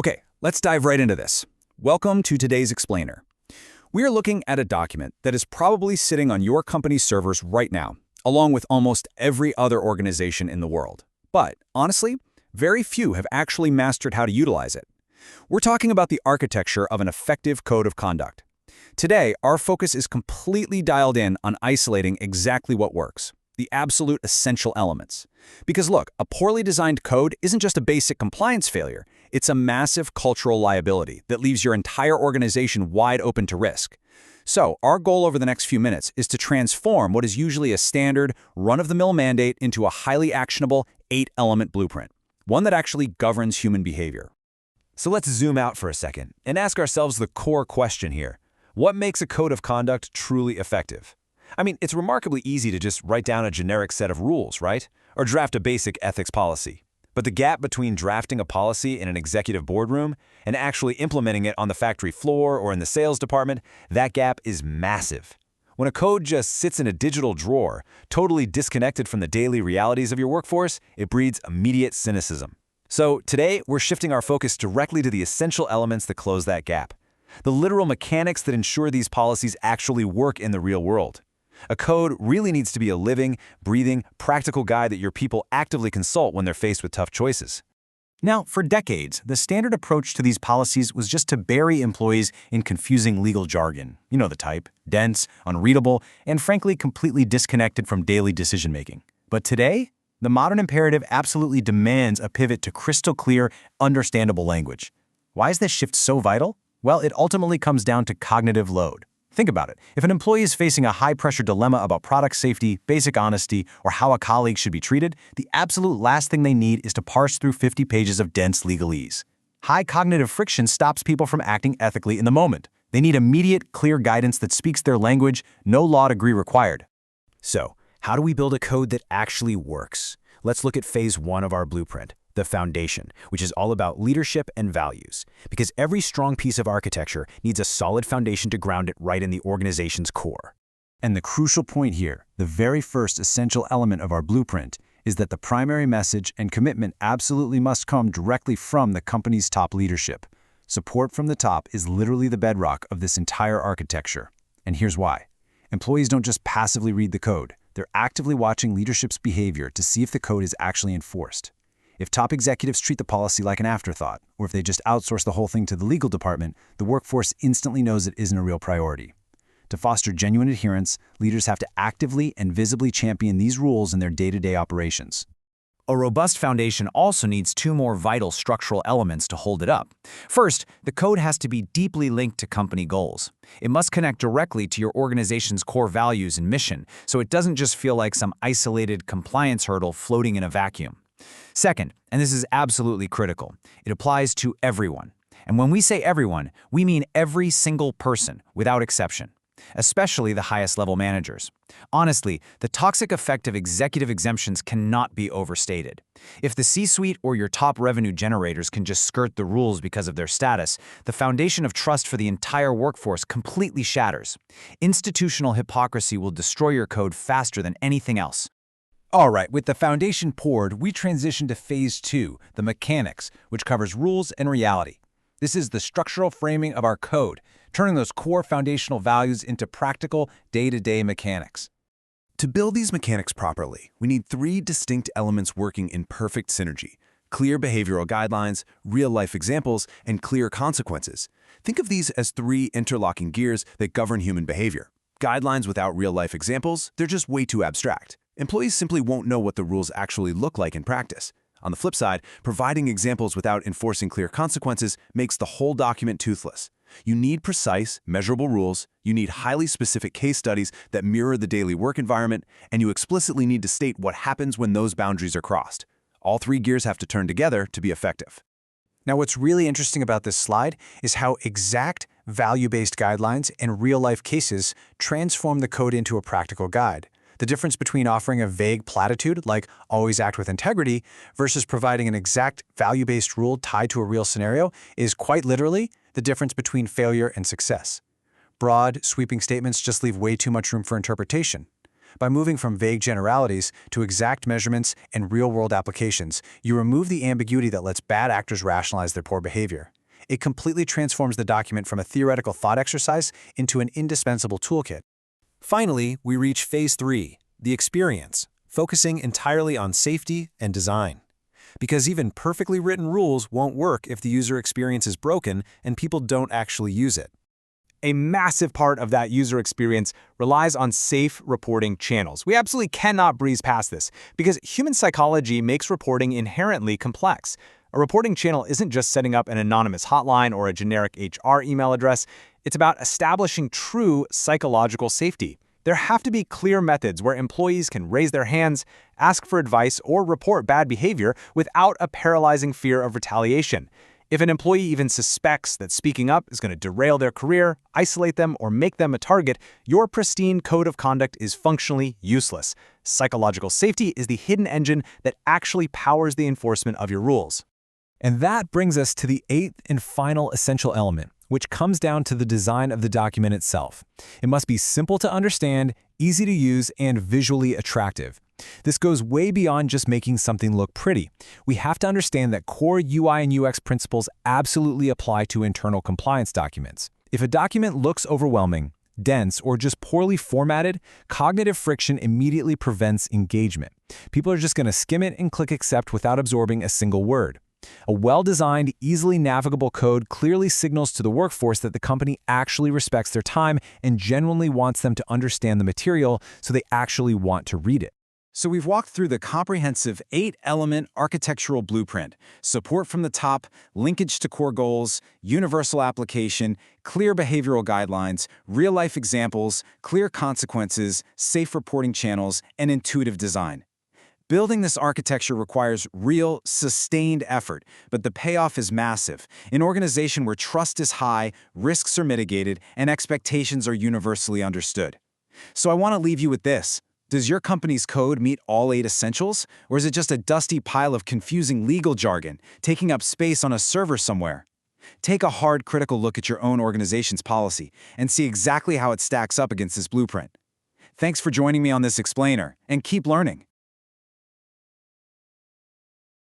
Okay, let's dive right into this. Welcome to today's explainer. We are looking at a document that is probably sitting on your company's servers right now, along with almost every other organization in the world. But honestly, very few have actually mastered how to utilize it. We're talking about the architecture of an effective code of conduct. Today, our focus is completely dialed in on isolating exactly what works, the absolute essential elements. Because look, a poorly designed code isn't just a basic compliance failure, it's a massive cultural liability that leaves your entire organization wide open to risk. So, our goal over the next few minutes is to transform what is usually a standard, run-of-the-mill mandate into a highly actionable 8-element blueprint, one that actually governs human behavior. So let's zoom out for a second and ask ourselves the core question here. What makes a code of conduct truly effective? I mean, it's remarkably easy to just write down a generic set of rules, right? Or draft a basic ethics policy. But the gap between drafting a policy in an executive boardroom and actually implementing it on the factory floor or in the sales department, that gap is massive. When a code just sits in a digital drawer, totally disconnected from the daily realities of your workforce, it breeds immediate cynicism. So today, we're shifting our focus directly to the essential elements that close that gap. The literal mechanics that ensure these policies actually work in the real world. A code really needs to be a living, breathing, practical guide that your people actively consult when they're faced with tough choices. Now, for decades, the standard approach to these policies was just to bury employees in confusing legal jargon. You know the type: dense, unreadable, and frankly completely disconnected from daily decision-making. But today, the modern imperative absolutely demands a pivot to crystal clear, understandable language. Why is this shift so vital? Well, it ultimately comes down to cognitive load. Think about it. If an employee is facing a high-pressure dilemma about product safety, basic honesty, or how a colleague should be treated, the absolute last thing they need is to parse through 50 pages of dense legalese. High cognitive friction stops people from acting ethically in the moment. They need immediate, clear guidance that speaks their language, no law degree required. So, how do we build a code that actually works? Let's look at phase 1 of our blueprint, the foundation, which is all about leadership and values. Because every strong piece of architecture needs a solid foundation to ground it right in the organization's core. And the crucial point here, the very first essential element of our blueprint, is that the primary message and commitment absolutely must come directly from the company's top leadership. Support from the top is literally the bedrock of this entire architecture. And here's why. Employees don't just passively read the code. They're actively watching leadership's behavior to see if the code is actually enforced. If top executives treat the policy like an afterthought, or if they just outsource the whole thing to the legal department, the workforce instantly knows it isn't a real priority. To foster genuine adherence, leaders have to actively and visibly champion these rules in their day-to-day operations. A robust foundation also needs two more vital structural elements to hold it up. First, the code has to be deeply linked to company goals. It must connect directly to your organization's core values and mission, so it doesn't just feel like some isolated compliance hurdle floating in a vacuum. Second, and this is absolutely critical, it applies to everyone. And when we say everyone, we mean every single person, without exception, especially the highest level managers. Honestly, the toxic effect of executive exemptions cannot be overstated. If the C-suite or your top revenue generators can just skirt the rules because of their status, the foundation of trust for the entire workforce completely shatters. Institutional hypocrisy will destroy your code faster than anything else. All right, with the foundation poured, we transition to phase 2, the mechanics, which covers rules and reality. This is the structural framing of our code, turning those core foundational values into practical, day-to-day mechanics. To build these mechanics properly, we need 3 distinct elements working in perfect synergy: clear behavioral guidelines, real-life examples, and clear consequences. Think of these as 3 interlocking gears that govern human behavior. Guidelines without real-life examples, they're just way too abstract. Employees simply won't know what the rules actually look like in practice. On the flip side, providing examples without enforcing clear consequences makes the whole document toothless. You need precise, measurable rules, you need highly specific case studies that mirror the daily work environment, and you explicitly need to state what happens when those boundaries are crossed. All 3 gears have to turn together to be effective. Now, what's really interesting about this slide is how exact value-based guidelines and real-life cases transform the code into a practical guide. The difference between offering a vague platitude, like always act with integrity, versus providing an exact value-based rule tied to a real scenario is quite literally the difference between failure and success. Broad, sweeping statements just leave way too much room for interpretation. By moving from vague generalities to exact measurements and real-world applications, you remove the ambiguity that lets bad actors rationalize their poor behavior. It completely transforms the document from a theoretical thought exercise into an indispensable toolkit. Finally, we reach Phase 3, the experience, focusing entirely on safety and design. Because even perfectly written rules won't work if the user experience is broken and people don't actually use it. A massive part of that user experience relies on safe reporting channels. We absolutely cannot breeze past this because human psychology makes reporting inherently complex. A reporting channel isn't just setting up an anonymous hotline or a generic HR email address. It's about establishing true psychological safety. There have to be clear methods where employees can raise their hands, ask for advice, or report bad behavior without a paralyzing fear of retaliation. If an employee even suspects that speaking up is going to derail their career, isolate them, or make them a target, your pristine code of conduct is functionally useless. Psychological safety is the hidden engine that actually powers the enforcement of your rules. And that brings us to the 8th and final essential element, which comes down to the design of the document itself. It must be simple to understand, easy to use, and visually attractive. This goes way beyond just making something look pretty. We have to understand that core UI and UX principles absolutely apply to internal compliance documents. If a document looks overwhelming, dense, or just poorly formatted, cognitive friction immediately prevents engagement. People are just going to skim it and click accept without absorbing a single word. A well-designed, easily navigable code clearly signals to the workforce that the company actually respects their time and genuinely wants them to understand the material, so they actually want to read it. So we've walked through the comprehensive 8-element architectural blueprint: support from the top, linkage to core goals, universal application, clear behavioral guidelines, real-life examples, clear consequences, safe reporting channels, and intuitive design. Building this architecture requires real, sustained effort, but the payoff is massive. An organization where trust is high, risks are mitigated, and expectations are universally understood. So I want to leave you with this. Does your company's code meet all 8 essentials, or is it just a dusty pile of confusing legal jargon taking up space on a server somewhere? Take a hard, critical look at your own organization's policy and see exactly how it stacks up against this blueprint. Thanks for joining me on this explainer, and keep learning.